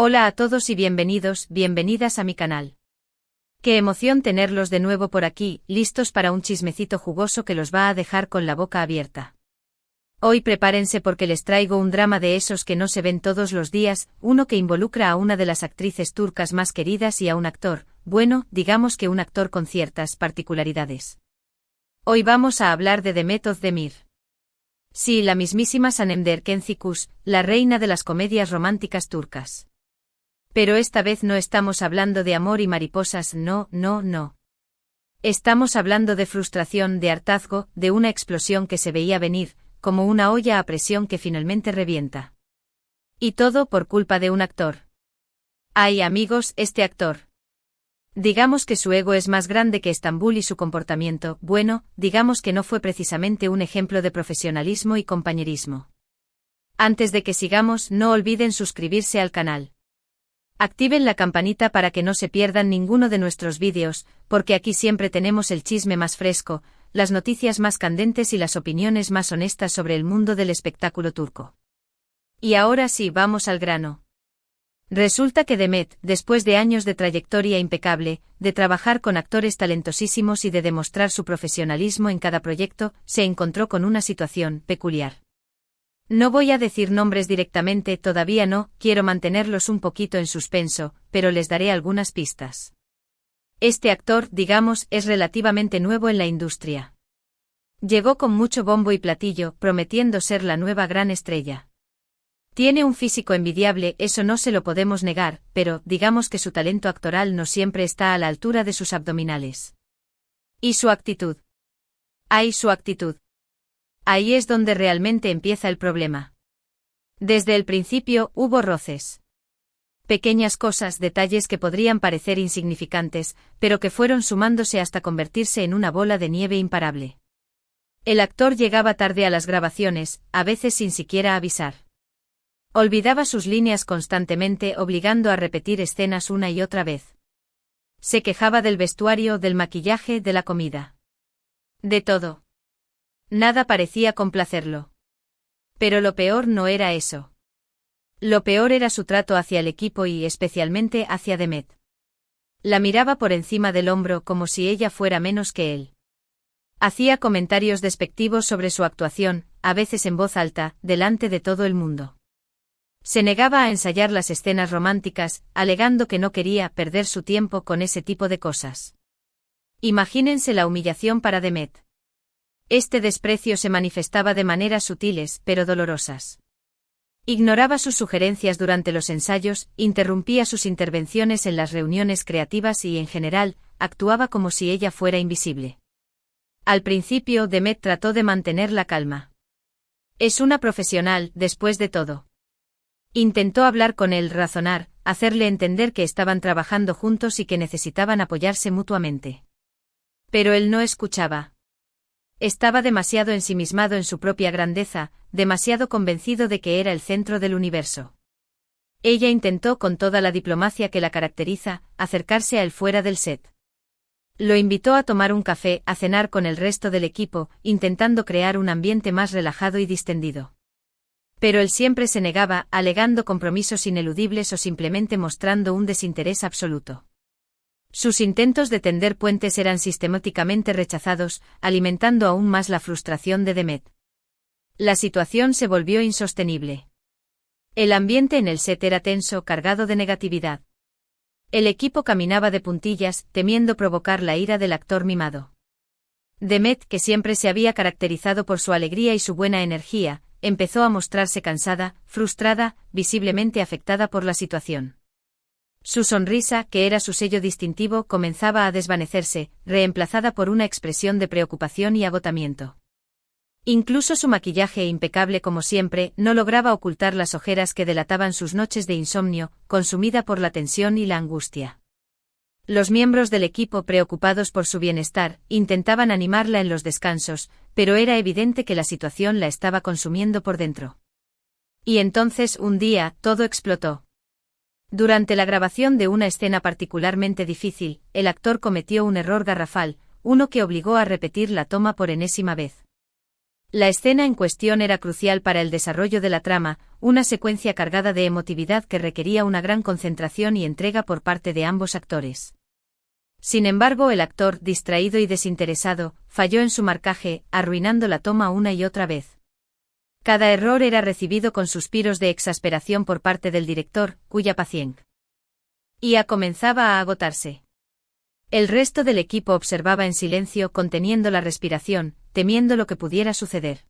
Hola a todos y bienvenidos, bienvenidas a mi canal. Qué emoción tenerlos de nuevo por aquí, listos para un chismecito jugoso que los va a dejar con la boca abierta. Hoy prepárense porque les traigo un drama de esos que no se ven todos los días, uno que involucra a una de las actrices turcas más queridas y a un actor, bueno, digamos que un actor con ciertas particularidades. Hoy vamos a hablar de Demet Özdemir. Sí, la mismísima Sanemder Kenzikus, la reina de las comedias románticas turcas. Pero esta vez no estamos hablando de amor y mariposas, no. Estamos hablando de frustración, de hartazgo, de una explosión que se veía venir, como una olla a presión que finalmente revienta. Y todo por culpa de un actor. Ay, amigos, este actor. Digamos que su ego es más grande que Estambul y su comportamiento, bueno, digamos que no fue precisamente un ejemplo de profesionalismo y compañerismo. Antes de que sigamos, no olviden suscribirse al canal. Activen la campanita para que no se pierdan ninguno de nuestros vídeos, porque aquí siempre tenemos el chisme más fresco, las noticias más candentes y las opiniones más honestas sobre el mundo del espectáculo turco. Y ahora sí, vamos al grano. Resulta que Demet, después de años de trayectoria impecable, de trabajar con actores talentosísimos y de demostrar su profesionalismo en cada proyecto, se encontró con una situación peculiar. No voy a decir nombres directamente, todavía no, quiero mantenerlos un poquito en suspenso, pero les daré algunas pistas. Este actor, digamos, es relativamente nuevo en la industria. Llegó con mucho bombo y platillo, prometiendo ser la nueva gran estrella. Tiene un físico envidiable, eso no se lo podemos negar, pero, digamos que su talento actoral no siempre está a la altura de sus abdominales. ¿Y su actitud? ¡Ay, su actitud! Ahí es donde realmente empieza el problema. Desde el principio hubo roces. Pequeñas cosas, detalles que podrían parecer insignificantes, pero que fueron sumándose hasta convertirse en una bola de nieve imparable. El actor llegaba tarde a las grabaciones, a veces sin siquiera avisar. Olvidaba sus líneas constantemente, obligando a repetir escenas una y otra vez. Se quejaba del vestuario, del maquillaje, de la comida. De todo. Nada parecía complacerlo. Pero lo peor no era eso. Lo peor era su trato hacia el equipo y especialmente hacia Demet. La miraba por encima del hombro como si ella fuera menos que él. Hacía comentarios despectivos sobre su actuación, a veces en voz alta, delante de todo el mundo. Se negaba a ensayar las escenas románticas, alegando que no quería perder su tiempo con ese tipo de cosas. Imagínense la humillación para Demet. Este desprecio se manifestaba de maneras sutiles, pero dolorosas. Ignoraba sus sugerencias durante los ensayos, interrumpía sus intervenciones en las reuniones creativas y, en general, actuaba como si ella fuera invisible. Al principio, Demet trató de mantener la calma. Es una profesional, después de todo. Intentó hablar con él, razonar, hacerle entender que estaban trabajando juntos y que necesitaban apoyarse mutuamente. Pero él no escuchaba. Estaba demasiado ensimismado en su propia grandeza, demasiado convencido de que era el centro del universo. Ella intentó con toda la diplomacia que la caracteriza, acercarse a él fuera del set. Lo invitó a tomar un café, a cenar con el resto del equipo, intentando crear un ambiente más relajado y distendido. Pero él siempre se negaba, alegando compromisos ineludibles o simplemente mostrando un desinterés absoluto. Sus intentos de tender puentes eran sistemáticamente rechazados, alimentando aún más la frustración de Demet. La situación se volvió insostenible. El ambiente en el set era tenso, cargado de negatividad. El equipo caminaba de puntillas, temiendo provocar la ira del actor mimado. Demet, que siempre se había caracterizado por su alegría y su buena energía, empezó a mostrarse cansada, frustrada, visiblemente afectada por la situación. Su sonrisa, que era su sello distintivo, comenzaba a desvanecerse, reemplazada por una expresión de preocupación y agotamiento. Incluso su maquillaje, impecable como siempre, no lograba ocultar las ojeras que delataban sus noches de insomnio, consumida por la tensión y la angustia. Los miembros del equipo, preocupados por su bienestar, intentaban animarla en los descansos, pero era evidente que la situación la estaba consumiendo por dentro. Y entonces, un día, todo explotó. Durante la grabación de una escena particularmente difícil, el actor cometió un error garrafal, uno que obligó a repetir la toma por enésima vez. La escena en cuestión era crucial para el desarrollo de la trama, una secuencia cargada de emotividad que requería una gran concentración y entrega por parte de ambos actores. Sin embargo, el actor, distraído y desinteresado, falló en su marcaje, arruinando la toma una y otra vez. Cada error era recibido con suspiros de exasperación por parte del director, cuya paciencia comenzaba a agotarse. El resto del equipo observaba en silencio, conteniendo la respiración, temiendo lo que pudiera suceder.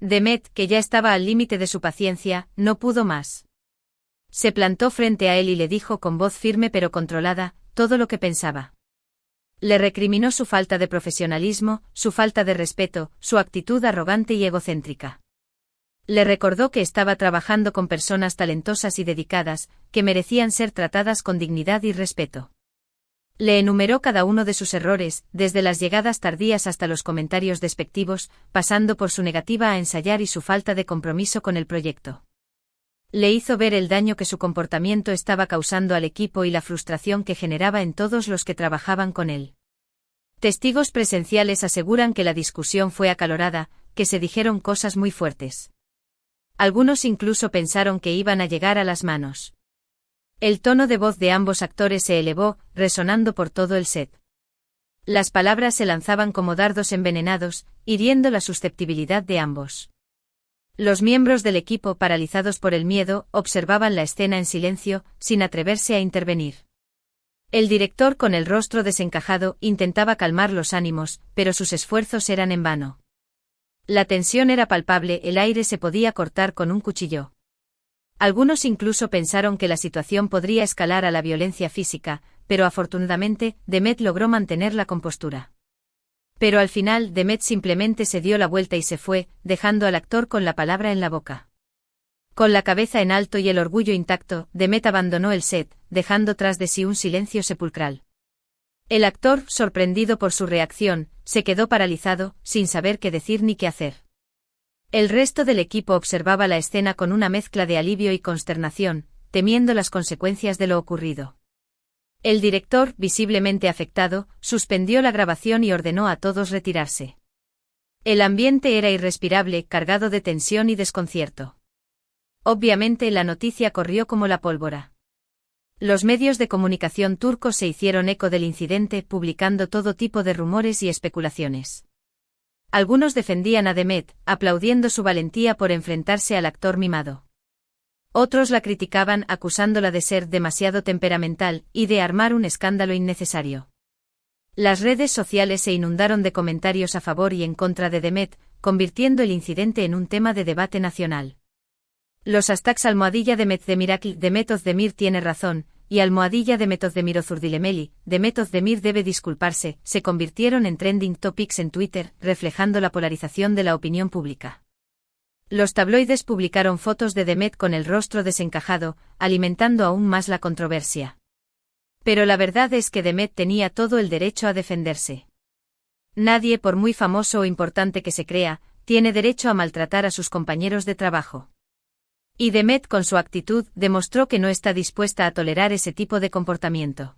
Demet, que ya estaba al límite de su paciencia, no pudo más. Se plantó frente a él y le dijo con voz firme pero controlada, todo lo que pensaba. Le recriminó su falta de profesionalismo, su falta de respeto, su actitud arrogante y egocéntrica. Le recordó que estaba trabajando con personas talentosas y dedicadas, que merecían ser tratadas con dignidad y respeto. Le enumeró cada uno de sus errores, desde las llegadas tardías hasta los comentarios despectivos, pasando por su negativa a ensayar y su falta de compromiso con el proyecto. Le hizo ver el daño que su comportamiento estaba causando al equipo y la frustración que generaba en todos los que trabajaban con él. Testigos presenciales aseguran que la discusión fue acalorada, que se dijeron cosas muy fuertes. Algunos incluso pensaron que iban a llegar a las manos. El tono de voz de ambos actores se elevó, resonando por todo el set. Las palabras se lanzaban como dardos envenenados, hiriendo la susceptibilidad de ambos. Los miembros del equipo, paralizados por el miedo, observaban la escena en silencio, sin atreverse a intervenir. El director, con el rostro desencajado, intentaba calmar los ánimos, pero sus esfuerzos eran en vano. La tensión era palpable, el aire se podía cortar con un cuchillo. Algunos incluso pensaron que la situación podría escalar a la violencia física, pero afortunadamente, Demet logró mantener la compostura. Pero al final, Demet simplemente se dio la vuelta y se fue, dejando al actor con la palabra en la boca. Con la cabeza en alto y el orgullo intacto, Demet abandonó el set, dejando tras de sí un silencio sepulcral. El actor, sorprendido por su reacción, se quedó paralizado, sin saber qué decir ni qué hacer. El resto del equipo observaba la escena con una mezcla de alivio y consternación, temiendo las consecuencias de lo ocurrido. El director, visiblemente afectado, suspendió la grabación y ordenó a todos retirarse. El ambiente era irrespirable, cargado de tensión y desconcierto. Obviamente la noticia corrió como la pólvora. Los medios de comunicación turcos se hicieron eco del incidente, publicando todo tipo de rumores y especulaciones. Algunos defendían a Demet, aplaudiendo su valentía por enfrentarse al actor mimado. Otros la criticaban, acusándola de ser demasiado temperamental y de armar un escándalo innecesario. Las redes sociales se inundaron de comentarios a favor y en contra de Demet, convirtiendo el incidente en un tema de debate nacional. Los hashtags #Demet Demirakl, Demet Özdemir tiene razón, y #Demet Özdemir Özürdilemeli, Demet Özdemir debe disculparse, se convirtieron en trending topics en Twitter, reflejando la polarización de la opinión pública. Los tabloides publicaron fotos de Demet con el rostro desencajado, alimentando aún más la controversia. Pero la verdad es que Demet tenía todo el derecho a defenderse. Nadie, por muy famoso o importante que se crea, tiene derecho a maltratar a sus compañeros de trabajo. Y Demet, con su actitud, demostró que no está dispuesta a tolerar ese tipo de comportamiento.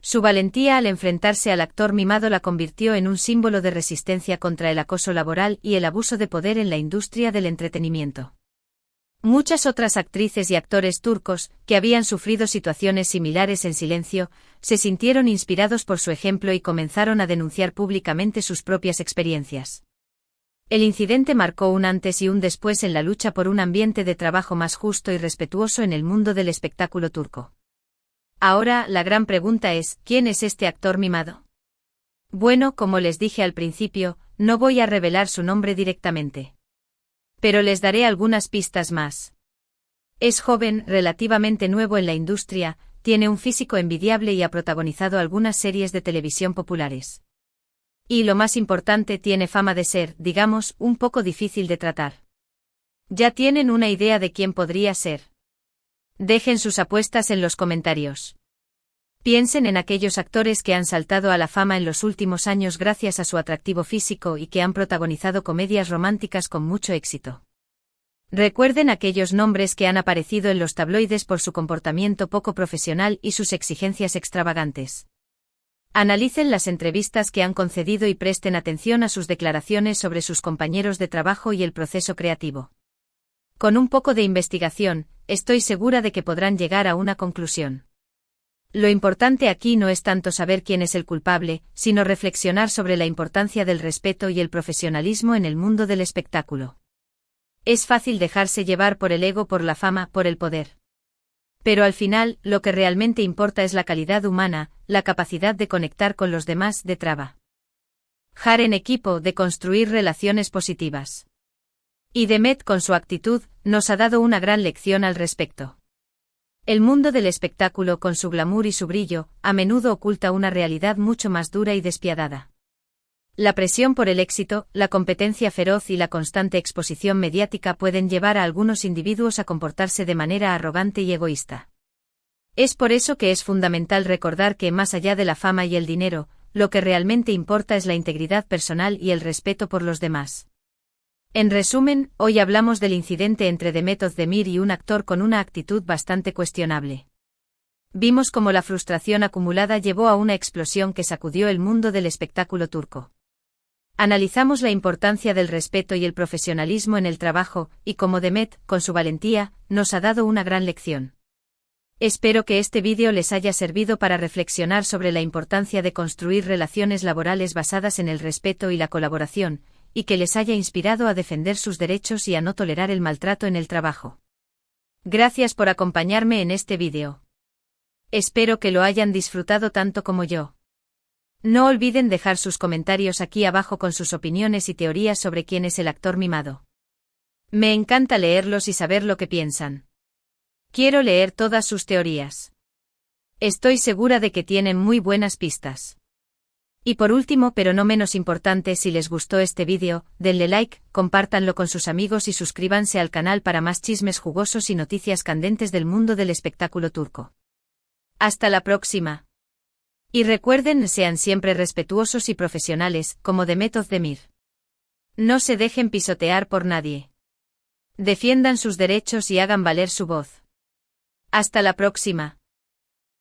Su valentía al enfrentarse al actor mimado la convirtió en un símbolo de resistencia contra el acoso laboral y el abuso de poder en la industria del entretenimiento. Muchas otras actrices y actores turcos, que habían sufrido situaciones similares en silencio, se sintieron inspirados por su ejemplo y comenzaron a denunciar públicamente sus propias experiencias. El incidente marcó un antes y un después en la lucha por un ambiente de trabajo más justo y respetuoso en el mundo del espectáculo turco. Ahora, la gran pregunta es, ¿quién es este actor mimado? Bueno, como les dije al principio, no voy a revelar su nombre directamente. Pero les daré algunas pistas más. Es joven, relativamente nuevo en la industria, tiene un físico envidiable y ha protagonizado algunas series de televisión populares. Y lo más importante, tiene fama de ser, digamos, un poco difícil de tratar. ¿Ya tienen una idea de quién podría ser? Dejen sus apuestas en los comentarios. Piensen en aquellos actores que han saltado a la fama en los últimos años gracias a su atractivo físico y que han protagonizado comedias románticas con mucho éxito. Recuerden aquellos nombres que han aparecido en los tabloides por su comportamiento poco profesional y sus exigencias extravagantes. Analicen las entrevistas que han concedido y presten atención a sus declaraciones sobre sus compañeros de trabajo y el proceso creativo. Con un poco de investigación, estoy segura de que podrán llegar a una conclusión. Lo importante aquí no es tanto saber quién es el culpable, sino reflexionar sobre la importancia del respeto y el profesionalismo en el mundo del espectáculo. Es fácil dejarse llevar por el ego, por la fama, por el poder. Pero al final, lo que realmente importa es la calidad humana, la capacidad de conectar con los demás, de trabajar en equipo, de construir relaciones positivas. Y Demet, con su actitud, nos ha dado una gran lección al respecto. El mundo del espectáculo, con su glamour y su brillo, a menudo oculta una realidad mucho más dura y despiadada. La presión por el éxito, la competencia feroz y la constante exposición mediática pueden llevar a algunos individuos a comportarse de manera arrogante y egoísta. Es por eso que es fundamental recordar que, más allá de la fama y el dinero, lo que realmente importa es la integridad personal y el respeto por los demás. En resumen, hoy hablamos del incidente entre Demet Özdemir y un actor con una actitud bastante cuestionable. Vimos cómo la frustración acumulada llevó a una explosión que sacudió el mundo del espectáculo turco. Analizamos la importancia del respeto y el profesionalismo en el trabajo, y cómo Demet, con su valentía, nos ha dado una gran lección. Espero que este vídeo les haya servido para reflexionar sobre la importancia de construir relaciones laborales basadas en el respeto y la colaboración, y que les haya inspirado a defender sus derechos y a no tolerar el maltrato en el trabajo. Gracias por acompañarme en este vídeo. Espero que lo hayan disfrutado tanto como yo. No olviden dejar sus comentarios aquí abajo con sus opiniones y teorías sobre quién es el actor mimado. Me encanta leerlos y saber lo que piensan. Quiero leer todas sus teorías. Estoy segura de que tienen muy buenas pistas. Y por último, pero no menos importante, si les gustó este vídeo, denle like, compártanlo con sus amigos y suscríbanse al canal para más chismes jugosos y noticias candentes del mundo del espectáculo turco. Hasta la próxima. Y recuerden, sean siempre respetuosos y profesionales, como Demet Özdemir. No se dejen pisotear por nadie. Defiendan sus derechos y hagan valer su voz. Hasta la próxima.